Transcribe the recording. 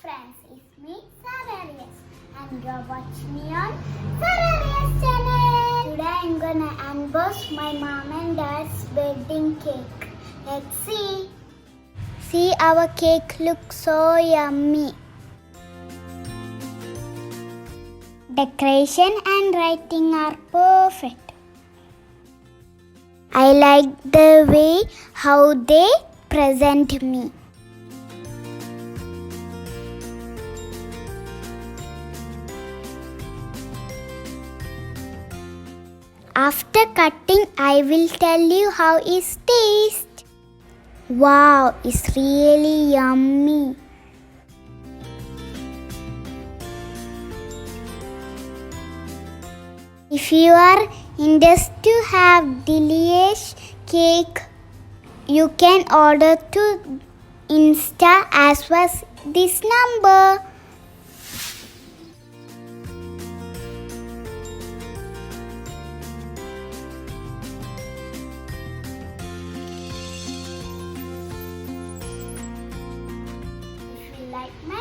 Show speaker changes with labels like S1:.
S1: friends, it's me Sararias and you're watching me on Sararias channel. Today I'm gonna unbox my mom and dad's wedding cake. Let's see. See, our cake looks so yummy. Decoration and writing are perfect. I like the way how they present me. After cutting, I will tell you how it tastes. Wow, it's really yummy. If you are interested to have delicious cake, you can order to Insta as well as this number. If you like my